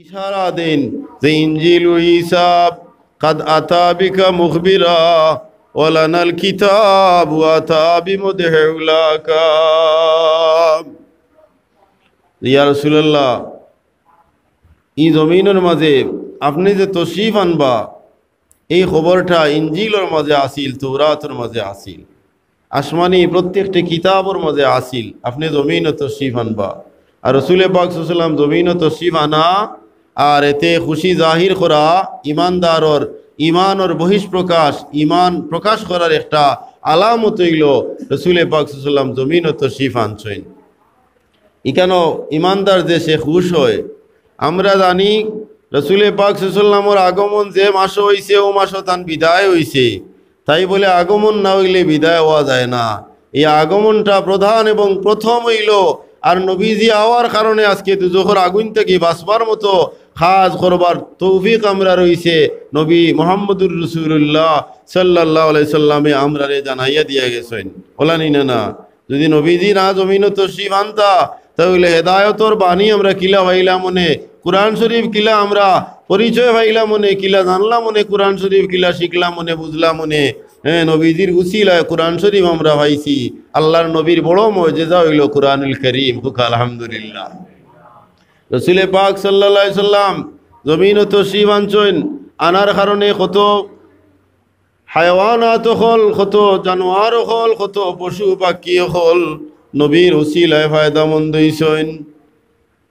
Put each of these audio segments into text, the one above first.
ইশারা দেন যে ইনজিল ও ঈসা قد أتى بك مخبرا ولنا الكتاب وأتى بمدحع لك ইয়া রাসূলুল্লাহ এই জমিনের মাঝে আপনি যে তশরিফ আনবা এই খবরটা ইনজিলের মাঝে আসিল, তৌরাতের মাঝে আসিল, আসমানি প্রত্যেকটি কিতাবের মাঝে আসিল। আপনি জমিনে তশরিফ আনবা আর রাসূল পাক সাল্লাল্লাহু আলাইহি ওয়াসাল্লাম জমিনে তশরিফ আনা আর এতে খুশি জাহির করা ইমানদারর ইমানের বহিষ্প্রকাশ, ইমান প্রকাশ করার একটা আলামত হইল রাসূল পাক সাল্লাল্লাহু আলাইহি ওয়াসাল্লাম জমিনে তশরিফ আনছেন। এখানে ইমানদার যে সে খুশ হয়। আমরা জানি রাসূল পাক সাল্লাল্লাহু আলাইহি ওয়াসাল্লামের আগমন যে মাসে হইছে ও মাসে তান বিদায় হইছে, তাই বলে আগমন না হইলে বিদায় হওয়া যায় না। এই আগমনটা প্রধান এবং প্রথম হইল। আর নবীজি আওয়ার কারণে আজকে দুজোহর আগুন থেকে বাঁচবার মতো কাজ করবার তৌফিক আমরা রইছে নবী মুহাম্মদুর রাসূলুল্লাহ সাল্লাল্লাহু আলাইহি সাল্লামে আমরারে জানাইয়া দিয়া গেছেন। বলানি না, যদি নবীজি না জমিনে তশরিফ আনতা তাহলে হেদায়তর বাণী আমরা কিলা পাইলাম মনে, কুরআন শরীফ কিলা আমরা পরিচয় পাইলাম মনে, কিলা জানলাম মনে, কুরআন শরীফ কিলা শিখলাম মনে, বুঝলাম মনে। নবীজির উসিলায় কুরআন শরীফ আমরা পাইছি। আল্লাহর নবীর বড় মুজিজা হইল কুরআনুল কারীম। হুক আলহামদুলিল্লাহ। রাসূল পাক সাল্লাল্লাহু আলাইহি সাল্লাম জমিনে তশরিফ আনছেন, আনার কারণে কত হায়াওয়ানাত হল, কত জানোয়ার হল, কত পশু পাখি হল নবীর উসিলায় ফায়দামন্দ হইছেন।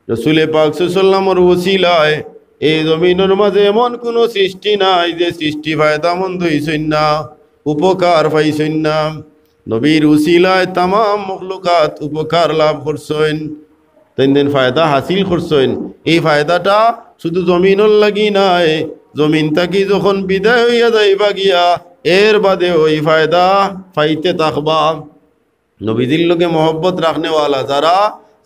রাসূল পাক সাল্লাল্লাহু আলাইহি সাল্লামের উসিলায় এই জমিনের মাঝে এমন কোনো সৃষ্টি নাই যে সৃষ্টি ফায়দামন্দ হইছেন না, উপকার পাইছেন না। নবীর উসিলায় তামাম মখলুকাত উপকার লাভ করছেন, তিন ফায়দা হাসিল করছেন। এই ফায়দাটা শুধু জমিনের লাগি নাই, জমিন থাকি যখন বিদায় হইয়া যাইবা গিয়া এর বাদে ওই ফায়দা পাইতে থাকবা। নবীজির লোকে মহব্বত রাখনেওয়ালা যারা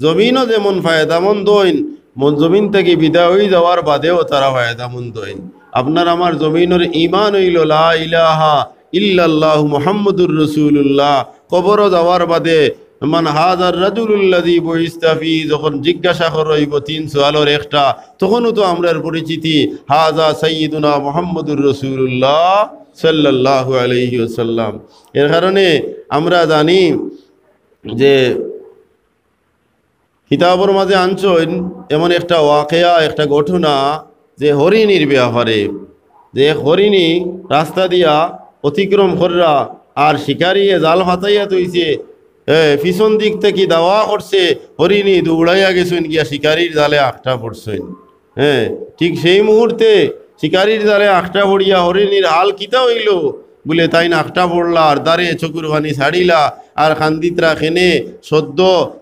জমিনও যেমন ফায়দামন্দ হইন, জমিন থেকে বিদায় হয়ে যাওয়ার বাদেও তারা ফায়দামন্দ হইন। আপনার আমার জমিনের ইমান হইল লা ইলাহা ইল্লাল্লাহু মুহাম্মাদুর রাসূলুল্লাহ। কবরও যাওয়ার বাদে মান হাজার রাজুলুল্লাযী বুইসতা ফী, যখন জিজ্ঞাসা করইব তিন সোয়ালের একটা, তখনও তো আমরার পরিচিতি হাজা সাইয়্যিদুনা মুহাম্মাদুর রাসূলুল্লাহ সাল্লাল্লাহু আলাইহি ওয়াসাল্লাম। এর কারণে আমরা জানি যে কিতাবের মাঝে আনছেন এমন একটা ওয়াকিয়া, একটা ঘটনা যে হরিণীর ব্যাপারে, যে হরিণী রাস্তা দিয়া অতিক্রম কররা আর শিকারিয়ে জাল ফাতাইয়া তৈছে, পিছন দিক থেকে দাওয়া করছে, হরিণী দৌড়াইয়া গেছেন গিয়া শিকারির জালে আটটা পড়ছেন। ঠিক সেই মুহূর্তে শিকারির জালে আটটা পড়িয়া হরিণীর হাল কিতা হইল বলে তাই না আটটা পড়লা আর দাঁড়ে চকুর পানি ছাড়িলা আর খান্দিতরা খেনে সদ্য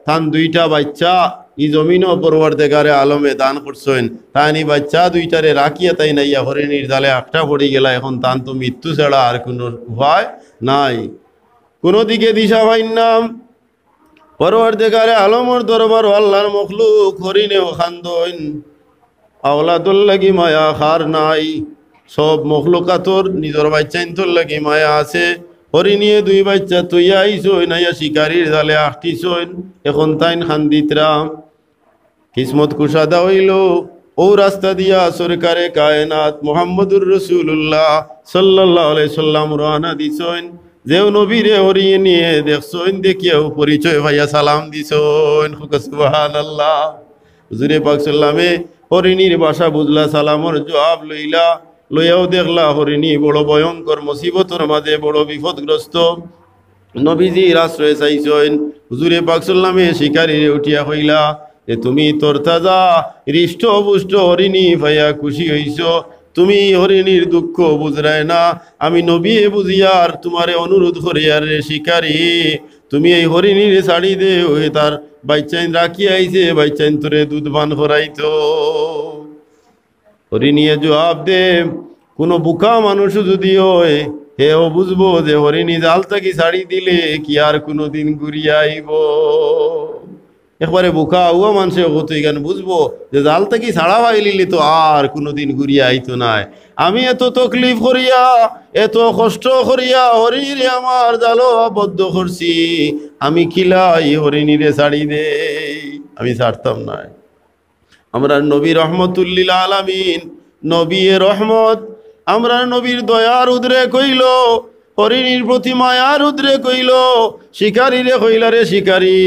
তান দুইটা বাচ্চা ই জমিনও পরওয়ারদিগারে আলমে দান করছেন। তাই বাচ্চা দুইটারে রাখিয়া তাই নাইয়া হরিণীর জালে আটটা পড়ি গেলা। এখন তান তো মৃত্যু ছাড়া আর কোনো উপায় নাই, কোনো দিকে দিশা পাইন নাম। পরওয়ারদিগারে আলমর দরবার আল্লাহর মখলুক হরিণেও খান্দন, আওলাদুল লাগি মায়া খার নাই। সব মখলুকাতর নিজের বাচ্চা ইন্তর লাগি মায়া আছে। হরিণিয়ে দুই বাচ্চা তুইয়া আইসই নাইয়া শিকারির জালে আটটিছইন। এখন তাইন খান্দিতরা কিসমত কুশাদা হইল, ও রাস্তা দিয়া সরকারে কায়নাত মুহাম্মদুর রাসূলুল্লাহ সাল্লাল্লাহু আলাইহি সাল্লাম রওনা দিছইন। যেও নবীরে হরিয়ে নিয়ে দেখছইন, দেখিয়াও পরিচয় ভাইয়া সালাম দিছইন। সুবহানাল্লাহ। হুজুরে পাক সাল্লামে হরিণীর ভাষা বুঝলা, সালামর জবাব লইলা, লইয়াও দেখলা হরিণী বড় ভয়ঙ্কর মুসিবতর মাঝে বড় বিপদগ্রস্ত। নবীজির আশ্রয় চাইছেন। হুজুরে পাক সাল্লামে শিকারিরে উঠিয়া হইলা যে তুমি তোর তাজা হৃষ্ট পুষ্ট হরিণী ভাইয়া খুশি হইছ, তুমি হরিণীর দুঃখ বুঝরায় না, আমি নবী বুঝিয়ার তোমারে অনুরোধ করি আর রে শিকারি, তুমি এই হরিণীর ছাড়ি দে, ওই তার বাচ্চাইন রাখি আইছে, বাচ্চাইন তোরে দুধ পান করাইতো। হরিণীয়ে জবাব দে, কোনো বুকা মানুষ যদি হয় হেও বুঝবো যে হরিণী জাল থাকি ছাড়ি দিলে কি আর কোনো দিন ঘুরিয়া আইব। একবারে বুকা হুয়া মানুষে হতো এখানে বুঝবো যে জাল থেকে ছাড়া পাইলিলে তো আর কোনোদিন ঘুরিয়া আইতো নাই। আমি এত তকলিফ করিয়া এত কষ্ট করিয়া হরিণীরে আমার জালো আবদ্ধ করছি, আমি খিলাই হরিণীরে ছাড়ি দে, আমি ছাড়তাম না। আমরা নবী রহমতুল্লিল আলামিন, নবী রহমত, আমরা নবীর দয়ার উদ্রে কইল, হরিণীর প্রতি মায়ার উদ্রে কইল, শিকারি রে কইলা রে শিকারি,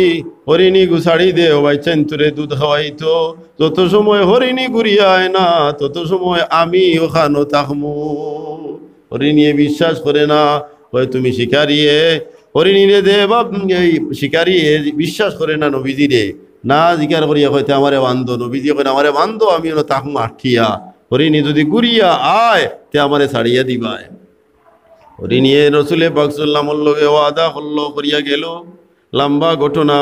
হরিণী গুছাড়ি দে ও বাইচান তোরে দুধ খাওয়াইতো, যত সময় হরিণী ঘুরিয়ায় না তত সময় আমি ওখানো থাকমু। হরিণীয়ে বিশ্বাস করে না, হয় তুমি শিকারিয়ে হরিণী রে দে বা এই শিকারি বিশ্বাস করে না নবীজি রে, না জিজ্ঞার করিয়া হয়তো আমারে বান্ধ, নবীজি কই আমারে বান্ধ, আমি হলো তাকমু আঠিয়া, হরিণী যদি ঘুরিয়া আয় তে আমারে ছাড়িয়া দিবায়। হরিণীয়ে রসুলে পাক সাল্লাল্লাহু আলাইহি লগে ওয়াদা করলো, করিয়া গেল। লম্বা ঘটনা,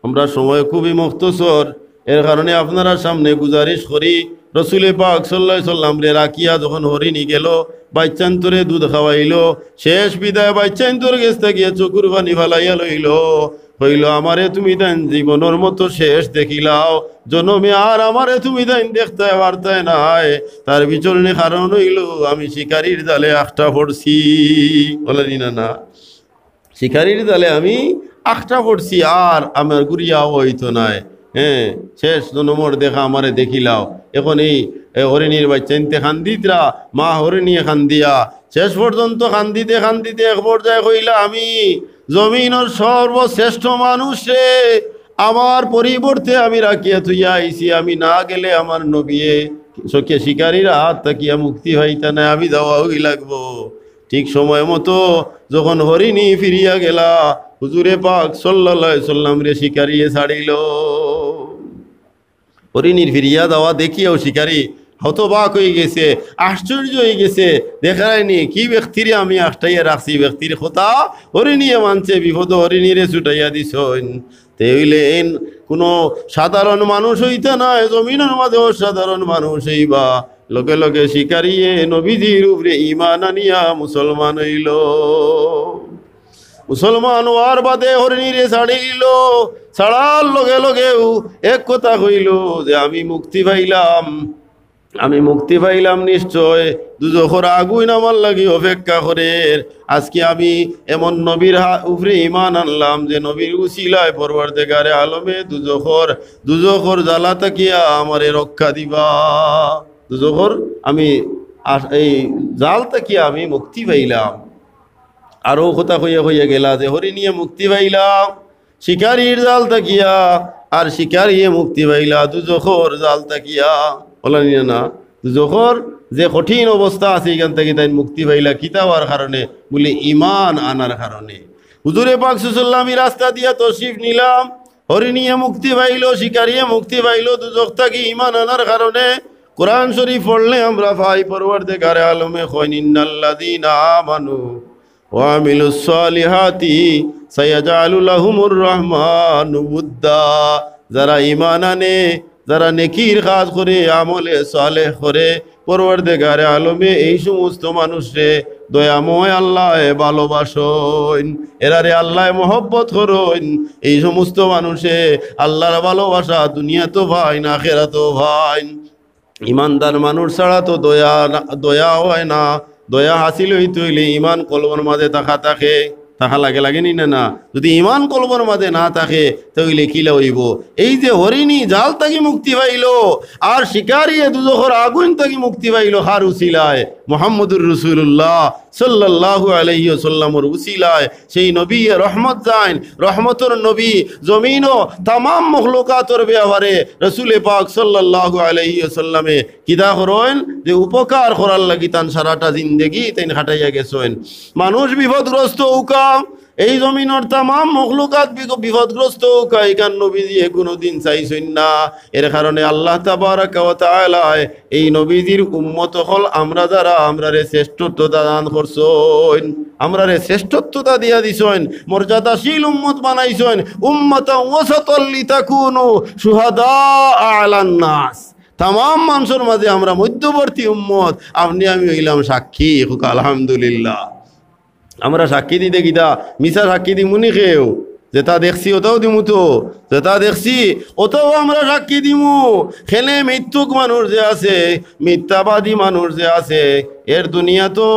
আমরা সময় খুবই মুখতসর, এর কারণে আপনারা সামনে গুজারিশ করি, রসুলে পাক সাল্লাল্লাহু আলাইহি সাল্লাম রে রাখিয়া যখন হরিণী গেল, বাচ্চান্তরে দুধ খাওয়াইল, শেষ বিদায় বাচ্চান্তর গেছ থাকিয়া চকুর পানি ফালাইয়া লইল, হইল আমারে তুমি দেন জীবনের মতো শেষ দেখিলাও, জনমে আর আমারে তুমি দেন দেখতে পারতাই নাই, তার বিচরণে কারণ হইল আমি শিকারির জালে আখটা পড়ছি। বলেনি না না, শিকারির জালে আমি আখটা পড়ছি, আর আমার গুড়িয়াও হইতো নাই। হ্যাঁ, শেষ জনমর দেখা আমারে দেখিলাও। এখন এই হরিণীর বাচ্চা ইনতে খান্দিতরা, মা হরিণী খান্দিয়া শেষ পর্যন্ত খান্দিতে খান্দিতে এক পর্যায়ে কইলা আমি জমিনের সর্বশ্রেষ্ঠ মানুষ রে, আমার পরিবর্তে আমি রাখিয়া থইয়া আইছি, আমি না গেলে আমার নবিয়ে সখে শিকারীরা হাত তাকিয়া মুক্তি হইতা না, আমি যাওয়াই লাগবো। ঠিক সময় মতো যখন হরিণী ফিরিয়া গেলা, হুজুরে পাক সাল্লাল্লাহু আলাইহি সাল্লাম রে শিকারিয়ে ছাড়িল। হরিণীর ফিরিয়া যাওয়া দেখিয়াও শিকারী হতবাক হয়ে গেছে, আশ্চর্য হয়ে গেছে, দেখায়নি কি ব্যক্তিরে আমি আষ্টাইয়া রাখছি, ব্যক্তির কথা হরিণীয়ে মানছে, বিপদ হরিণীরে ছুটাইয়া দিছন। তেইলেন কোনো সাধারণ মানুষ হইতে নয়, জমিনের মাঝে অসাধারণ মানুষ হইবা। লগে লগে শিকারিয়ে নবীজির উপরে ঈমান আনিয়া মুসলমান হইল। মুসলমান হওয়ার বাদে হরিণীরে ছাড়িল, ছাড়ার লগে লগেও এক কথা কইল যে আমি মুক্তি পাইলাম, আমি মুক্তি পাইলাম নিশ্চয়, দুজখর আগুন আমার লাগি অপেক্ষা করে। আজকে আমি এমন নবীর উপরে ঈমান আনলাম যে নবীর উসিলায় পরওয়ারদিগারে আলমে দুজখর জ্বালা তাকিয়া আমারে রক্ষা দিবা। দুজখর আমি এই জাল তাকিয়া আমি মুক্তি পাইলাম। আরও কথা হইয়া গেলা যে হরিণীয়ে মুক্তি পাইলাম শিকারির জাল তাকিয়া, আর শিকারিয়ে মুক্তি পাইলা দুজখর জাল তাকিয়া। বলেন না, দুজখর যে কঠিন অবস্থা আছে এখান থেকে তাই মুক্তি পাইলা কিতাবার কারণে, বলে ঈমান আনার কারণে। হুজুরে পাক সাল্লাল্লাহু আলাইহি রাস্তা দিয়া তশরিফ নিলাম, হরিণীয়ে মুক্তি পাইল, শিকারিয়ে মুক্তি পাইল দুজখ থেকে ঈমান আনার কারণে। কোরআন শরীফ পড়লে আমরা ভাই পরওয়ারদিগারে আলমে কইন ইন্নাল্লাযীনা আমানু ওয়া আমিলুস সালিহাতি সায়াজআলু লাহুমুর রহমানু উদ্দা। যারা ঈমান আনে, যারা নেকির কাজ করে, আমলে সালেহ করে, পরওয়ারদিগারে আলমে এই সমস্ত মানুষরে দয়াময় আল্লাহ ভালোবাসেন, এরারে আল্লাহ মহব্বত করেন। এই সমস্ত মানুষে আল্লাহর ভালোবাসা দুনিয়া তো ভাই না আখিরাত তো ভাই। ইমানদার মানুষ ছাড়া তো দয়া হয় না। দয়া হাসিল হইতে হইলে ইমান কলবর মাঝে তাহা লাগেনি না। যদি ইমান কলবর মাঝে না থাকে তাহলে কিলা হইব? এই যে হরিণী জাল তাকি মুক্তি পাইল, আর শিকারিয়ে দুজখর আগুন তাকি মুক্তি পাইল হার উসিলায়, মুহাম্মদুর রাসূলুল্লাহ সাল্লাল্লাহু আলাইহি ওয়াসাল্লামর উসিলায়। সেই নবী রহমত যান, রহমতর নবী জমিনও তামাম মখলুকাতর ব্যাপারে রসুলে পাক সাল্লাল্লাহু আলাইহি ওয়াসাল্লামে কিদা করেন যে উপকার করার লাগি তান সারাটা জিন্দেগি তাই খাটাইয়া গেছেন। মানুষ বিপদগ্রস্ত উকা, এই জমিনের তামাম মখলুকাত বিপদগ্রস্ত উকা, এখান নবীজি কোনোদিন চাইছেন না। এর কারণে আল্লাহ তাবারাকা ওয়া তাআলা এই নবীজির উম্মত হল আমরা যারা আমরারে শ্রেষ্ঠত্বতা দান করছেন, আমরারে শ্রেষ্ঠত্বতা দিয়া দিছেন, মর্যাদাশীল উম্মত বানাইছেন। উম্মাতান ওয়াসাতাল লিতাকুনু শুহাদা আলান নাস, তামাম মানুষের মাঝে আমরা মধ্যবর্তী উম্মত। আপনি আমি হইলাম সাক্ষী, আলহামদুলিল্লাহ। আমরা সাক্ষী দিতে গিতা মিশা সাক্ষী দি মুনি খেয়েও যেটা দেখছি ওটাও দিমু তো, যেটা দেখছি ওটাও আমরা সাক্ষী দিমু। খেলে মৃত্যুক মানুষ যে আছে, মিথ্যাবাদী মানুষ যে আছে, এর দুনিয়া তো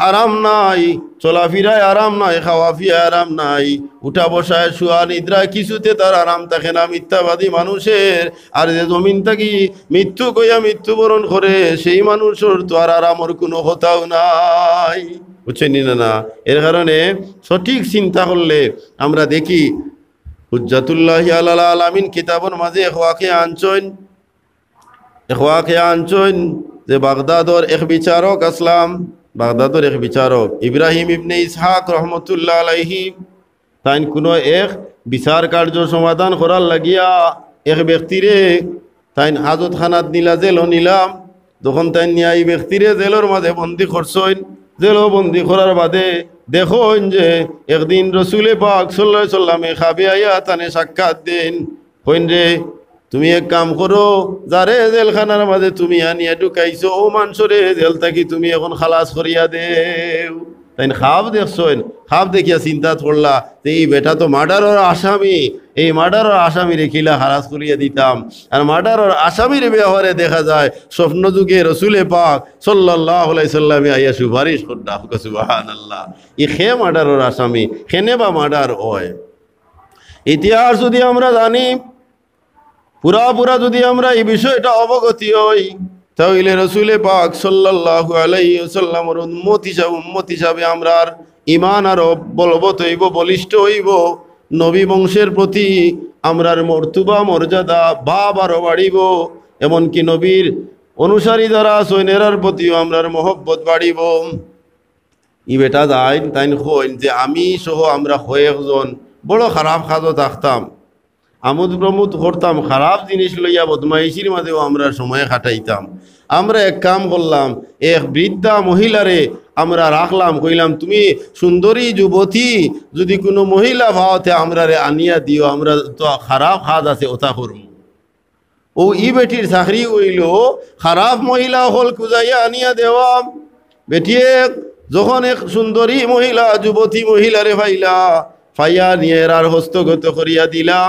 আরাম নাই, চলাফিরায় আরাম নাই, খাওয়া ফিয়া আরাম নাই, উঠা বসায় শুয়া নিদ্রায় কিছুতে তার আরাম থাকে না মিথ্যাবাদী মানুষের। আর যে জমিন থাকি মৃত্যু কইয়া মৃত্যুবরণ করে সেই মানুষের তো আর আরামর কোনো কথাও নাই, বুঝছেন না? না, এর কারণে সঠিক চিন্তা করলে আমরা দেখি হুজ্জাতুল্লাহি আলাল আলামিন কিতাবর মাঝে এখওয়াকে আনছইন যে বাগদাদর এক বিচারক আসলাম, বাগদাদর এক বিচারক ইব্রাহিম ইবনে ইসহাক রহমতুল্লাহ আলাইহি, তাই কোনো এক বিচার কার্য সমাধান করার লাগিয়া এক ব্যক্তিরে তাই হাজতখানাত নিলা, জেল নিলাম। যখন তাই নিয়ে এই ব্যক্তিরে জেলর মাঝে বন্দি করছইন, জেল বন্দি করার বাদে দেখুন যে একদিন রসুলে পাক সাল্লাল্লাহু আলাইহি সাল্লামে খাবে আইয়া তানে সাক্ষাৎ দেন, কইন রে তুমি এক কাম করো, যারে জেলখানার মাঝে তুমি আনিয়া ঢুকাইছো ও মানুষরে জেল থাকি তুমি এখন খালাস করিয়া দেও। তাই খাব দেখছেন, খাব দেখিয়া চিন্তা করলা যে এই বেটা তো মার্ডারের আসামি, এই মার্ডারের আসামি রেখিলা খালাস করিয়া দিতাম। আর মার্ডারের আসামির ব্যবহারে দেখা যায় স্বপ্ন যুগে রসুলে পাক সাল্লাল্লাহু আলাইহি সাল্লামে আইয়া সুপারিশ করডা, সুবহানাল্লাহ। ই খে মার্ডারের আসামি, খেনে বা মার্ডার হয়। ইতিহাস যদি আমরা জানি, পুরা যদি আমরা এই বিষয়টা অবগতি হই, তাহলে রসুলে পাক সাল্লাল্লাহু আলাইহি ওয়াসাল্লামের উম্মত হিসাবে আমরার ঈমান আরো বলবৎ হইব, বলিষ্ঠ হইব। নবী বংশের প্রতি আমরার মর্তবা মর্যাদা ভাব আরো বাড়িব, এমনকি নবীর অনুসারী যারা সৈন্যেরার প্রতিও আমরার মহব্বত বাড়িব। ই বেটা যায় তাই হইন যে আমি সহ আমরা কয়েকজন বড় খারাপ কাজও থাকতাম, আমোদ প্রমোদ করতাম, খারাপ জিনিস লইয়া বদমাইশির মাঝেও আমরা সময় কাটাইতাম। আমরা এক কাম করলাম, এক বৃদ্ধা মহিলারে আমরা রাখলাম, কইলাম তুমি সুন্দরী যুবতী, যদি কোনো মহিলা ভাওতে আমরা রে আনিয়া দিও, আমরা তো খারাপ কাজ আছে ওটা করব। ও ই বেটির চাকরি হইল খারাপ মহিলা হল খুঁজাইয়া আনিয়া দেওয়া। বেটিয়ে যখন এক সুন্দরী মহিলা যুবতী মহিলারে ফাইয়া নিয়ে আর হস্তগত করিয়া দিলা,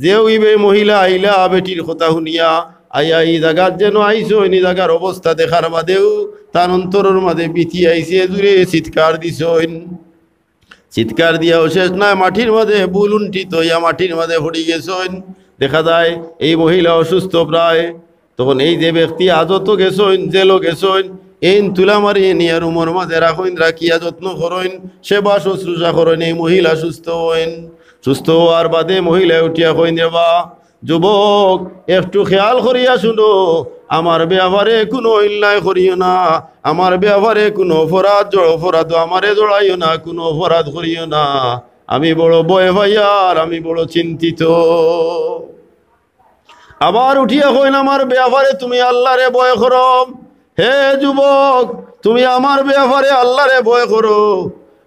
যে ওইবে মহিলা আইলা বেটির কথা শুনিয়া আইয়া এই জায়গার যেন আইসো, এই জায়গার অবস্থা দেখার বাদেও তার অন্তরের মাঝে বিতি আইসে, জুড়ে চিৎকার দিছইন। চিৎকার দিয়াও শেষ না, মাটির মাঝে বুলুন্টিত হইয়া মাটির মাঝে পড়ি গেছইন। দেখা যায় এই মহিলা অসুস্থ প্রায়। তখন এই যে ব্যক্তি আজত গেছইন, জেলও গেছইন, এই তুলা মারি নিয়ে রুমর মাঝে রাখইন, রাখিয়া যত্ন করইন, সেবা শুশ্রূষা করেন, এই মহিলা সুস্থ হইন। সুস্থ হওয়ার বাদে মহিলা উঠিয়া কইন, দেবা যুবক একটু খেয়াল করিয়া শুনো, আমার ব্যবহারে কোনো অন্যায় করিও না, আমার ব্যবহারে কোনো অপরাধ আমারে জড়াইও না, কোনো অপরাধ করিও না। আমি বড় ভয় ভাইয়ার, আমি বড় চিন্তিত। আবার উঠিয়া কইন, আমার ব্যবহারে তুমি আল্লাহরে ভয় করো। হে যুবক, তুমি আমার ব্যবহারে আল্লাহরে ভয় করো,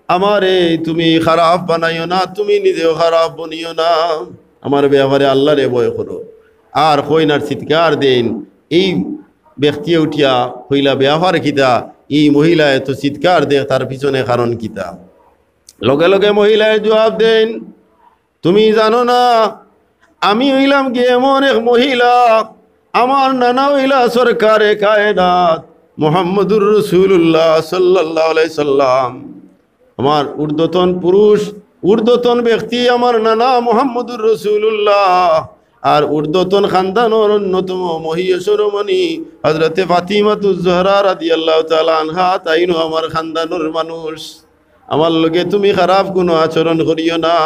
আমারে তুমি খারাপ বানাইও না, তুমি নিজেও খারাপ বনিও না, আমার ব্যবহারে আল্লাহরে ভয় করো। আর কইনার চিৎকার দেন। এই ব্যক্তি উঠিয়া হইলা ব্যবহার কিতা, এই মহিলা এত চিৎকার দে, তার পিছনে কারণ কিতা? লগে লগে মহিলায় জবাব দেন, তুমি জানো না আমি হইলাম কি এমন এক মহিলা, আমার নানা হইলা সরকারে কায়নাত মুহাম্মদুর রাসূলুল্লাহ সাল্লাল্লাহু আলাইহি সাল্লাম। আমার ঊর্ধ্বতন পুরুষ, ঊর্ধ্বতন ব্যক্তি আমার নানা মুহাম্মদুর রাসূলুল্লাহ। আর ঊর্ধ্বতন খানদানের অন্যতম মহিয়সরমণি হযরতে ফাতিমাতুজ জোহরা রাদিয়াল্লাহু তাআলা আনহা, তাইনো আমার খানদানের মানুষ। আমার লগে তুমি খারাপ কোনো আচরণ করিও না।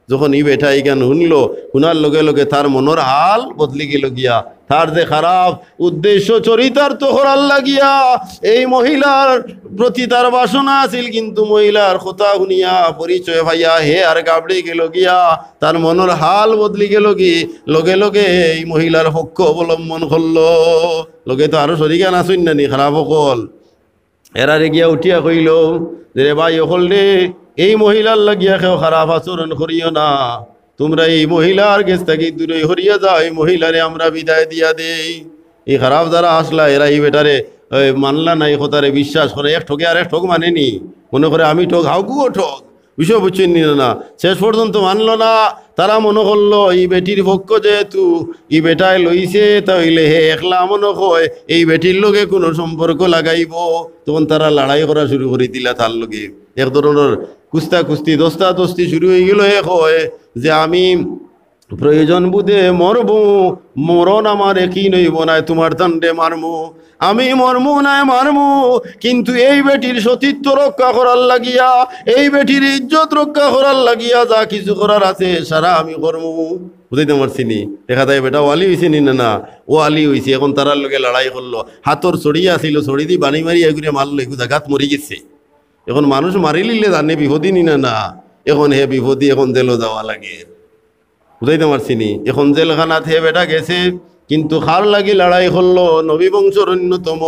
যখন ই বেটা এইখান শুনলো, শুনার লগে লগে তার মনের হাল বদলি গেল গিয়া, তার যে খারাপ উদ্দেশ্য চরিতার্থ করার লাগিয়া এই মহিলার প্রতি তার বাসনা আছিল, কিন্তু মহিলার কথা শুনিয়া পরিচয় ভাইয়া হে আর গাবড়ে গেল গিয়া, তার মনের হাল বদলি গেল কি, লগে লগে এই মহিলার পক্ষ অবলম্বন করলো। লগে তো আরো শরিকা নাচুন নানি খারাপ সকল, এরারে গিয়া উঠিয়া কইল যে রে ভাই অকল রে, এই মহিলার লাগিয়া কেউ খারাপ আচরণ করিও না, তোমরা এই মহিলার কাছ থেকে দূরে হরিয়া যাও, এই মহিলারে আমরা বিদায় দিয়া দেই। এই খারাপ যারা আসলা এরা এই বেটারে মানলা না, এই কথারে বিশ্বাস করে, এক ঠকে আর এক ঠক মানেনি, মনে করে আমি ঠক, হাউকুও ঠক, বিষয় বুঝছেন না, শেষ পর্যন্ত মানলো না। তারা মনে করলো এই বেটির পক্ষ যেহেতু এই বেটায় লইছে, তাইলে হে একলা মনে হয় এই বেটির লগে কোনো সম্পর্ক লাগাইব। তখন তারা লড়াই করা শুরু করে দিলা, তার লগে এক ধরনের কুস্তা কুস্তি দস্তা দস্তি শুরু হয়ে গেল। এক হয় যে আমি প্রয়োজন বুধে মরবো, মরণ আমার একই নইব না, তোমার দণ্ডে মারমু, আমি মরমু নাই মারমু, কিন্তু এই বেটির সতীত্ব রক্ষা করার লাগিয়া, এই বেটির ইজ্জত রক্ষা করার লাগিয়া যা কিছু করার আছে সারা আমি করমু। বুঝাইতে পারছি নি? দেখা যায় বেটা ওয়ালি হয়েছে নি না, ও আলি হয়েছে। এখন তারার লগে লড়াই করলো, হাতর ছড়িয়ে আসিল, ছড়ি দি বানি মারি এগুলো মারলো, এগুলো জাগাত মরি গেছে। এখন মানুষ মারি লিলে জানে বিপদই নি না, এখন হে বিপদই, এখন জেলও যাওয়া লাগে। বুঝাইতে পারছি নি? এখন জেলখানাত হে বেটা গেছে, কিন্তু খার লাগি লড়াই করলো নবী বংশের অন্যতম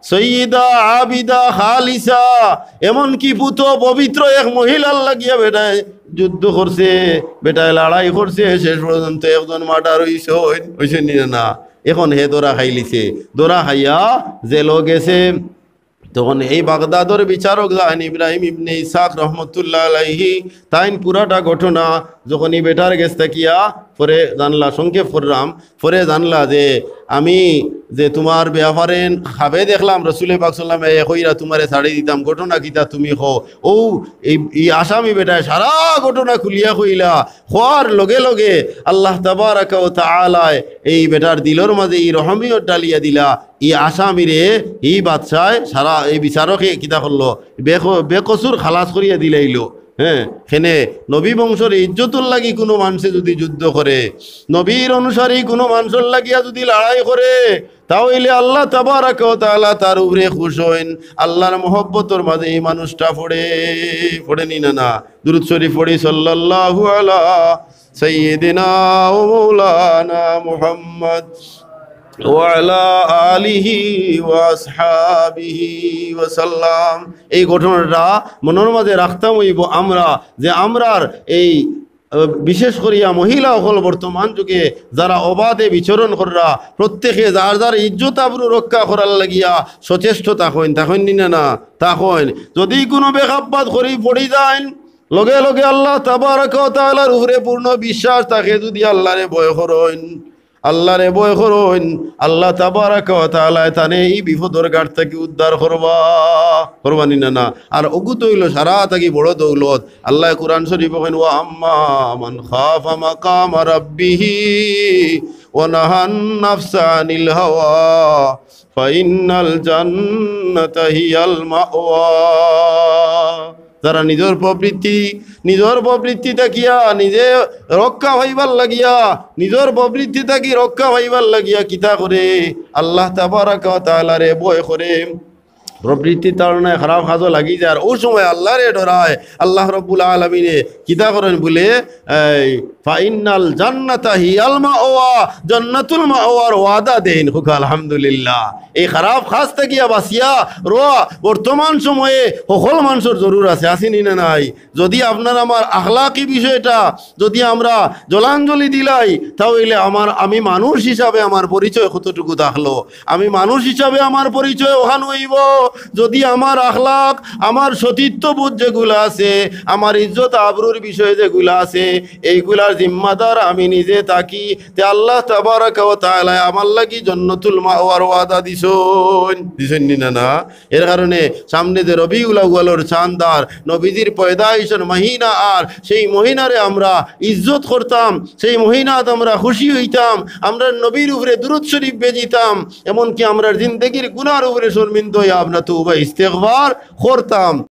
সৈয়দা আবিদা খালিসা, এমনকি পুত পবিত্র এক মহিলার লাগিয়া বেটায় যুদ্ধ করছে, বেটায় লড়াই করছে, শেষ পর্যন্ত একজন মার্ডার হইছে নি না। এখন হে দোরা খাইলিছে, দোরা খাইয়া জেলও গেছে। তখন এই বাগদাদর বিচারক জাহান ইব্রাহিম ইবনে ইসাক রহমতুল্লাহ আলাইহি তাইন পুরাটা ঘটনা যখন এই বেটার গেছ থাকিয়া পরে জানলা, সংক্ষেপ করলাম, পরে জানলা যে আমি যে তোমার ব্যাপারে খাবে দেখলাম রসুল পাক সাল্লাল্লাহু আলাইহি কইরা তোমারে ছাড়ি দিতাম, ঘটনা কিতা তুমি কও। ও এই আসামি বেটায় সারা ঘটনা খুলিয়া কইলা, খোয়ার লগে লগে আল্লাহ তাবারাকা ওয়া তাআলা এই বেটার দিলর মাঝে এই রহমিয়ত ডালিয়া দিলা। এই আসামিরে এই বাদশায় সারা এই বিচারকে কিতা করলো, বেকসুর খালাস করিয়া দিলাইলো। হ্যাঁ, সেনে নবী বংশর ইজ্জতুর লাগি কোনো মানুষে যদি যুদ্ধ করে, নবীর অনুসারী কোনো মানুষের লাগিয়া যদি লড়াই করে, তাহলে আল্লাহ তাবারাকা ওয়া তাআলা তার উপরে খুশ হইন। আল্লাহর মহব্বতর মাঝে এই মানুষটা পড়ে নি না। দুরূদ শরীফ পড়ি, সাল্লাল্লাহু আলা সাইয়্যিদিনা ওয়া মাওলানা মুহাম্মদ ওয়ালা আলিহি ওয়াসহাবিহি ওয়াসাল্লাম। এই ঘটনাটা মনের মাঝে রাখতাম হইব আমরা, যে আমরার এই বিশেষ করিয়া মহিলা হল বর্তমান যুগে যারা অবাধে বিচরণ করা, প্রত্যেকে যার যার ইজ্জত আবরু রক্ষা করার লাগিয়া সচেষ্ট তখন নি না, তখন যদি কোনো বেখাপ্পাত করি পড়ি যায়, লগে লগে আল্লাহ তাবারাকা ওয়া তাআলার উপরে পূর্ণ বিশ্বাস থাকে, যদি আল্লাহরে ভয় করেন, আল্লাহরে ভয় করুন, আল্লাহ তাবারাকা ওয়া তাআলা তানে এই বিপদর ঘাট থেকে উদ্ধার করবানি না। আর অগুত হইল সারা থাকি বড় দৌলত। আল্লাহ কুরআন শরীফ কইন, ওয়া আম্মা মান খাফা মাকাম রাব্বিহি ওয়া নাহান নাফসা আনিল হাওয়া ফাইন্নাল জান্নাতা হিয়াল মাওয়া। যারা নিজের প্রবৃত্তি থাকিয়া নিজে রক্ষা হইবার লাগিয়া, নিজের প্রবৃত্তি থাকি রক্ষা হইবার লাগিয়া কিতা করে, আল্লাহ তাবারাকা ওয়া তাআলারে ভয় করে, প্রবৃত্তির তাড়নায় খারাপ কাজও লাগি যায়, আর ওই সময় আল্লাহরে ডরায়। আল্লাহ রব্বুল আলামিনে কিতা করেন বলে, ফাইনাল জান্নাতা হিয়াল মাওয়া, জান্নাতুল মাওয়ার ওয়াদা দেন। খুব আলহামদুলিল্লাহ। এই খারাপ কাজ থেকে বাঁচিয়া রোয়া বর্তমান সময়ে সকল মানুষের জরুর আছে, আসেনি না নাই? যদি আপনার আমার আখলাকি বিষয়টা যদি আমরা জলাঞ্জলি দিলাই, তাহলে আমি মানুষ হিসাবে আমার পরিচয় কতটুকু থাকলো, আমি মানুষ হিসাবে আমার পরিচয় ওখান হইব যদি আমার আখলাক, আমার সতীত্ববোধ যেগুলো আছে, আমার ইজ্জত আবরুর বিষয় যেগুলো আছে, এইগুলার জিম্মাদার আমি নিজে থাকি। তে আল্লাহ তাবারাকা ওয়া তাআলা আমার লাগি জান্নাতুল মাওয়ার ওয়াদা দিছেন না। এর কারণে সামনে যে রবিউল আউয়ালের শানদার নবীজির পয়দাইশের মহিনা, আর সেই মহিনারে আমরা ইজ্জত করতাম, সেই মহিনাত আমরা খুশি হইতাম, আমরা নবীর উপরে দুরূদ শরীফ বেজিতাম, এমনকি আমরা জিন্দেগির গুনার উপরে শর্মিন্দা হইয়া আমরা তওবা ইস্তেগফার করতাম।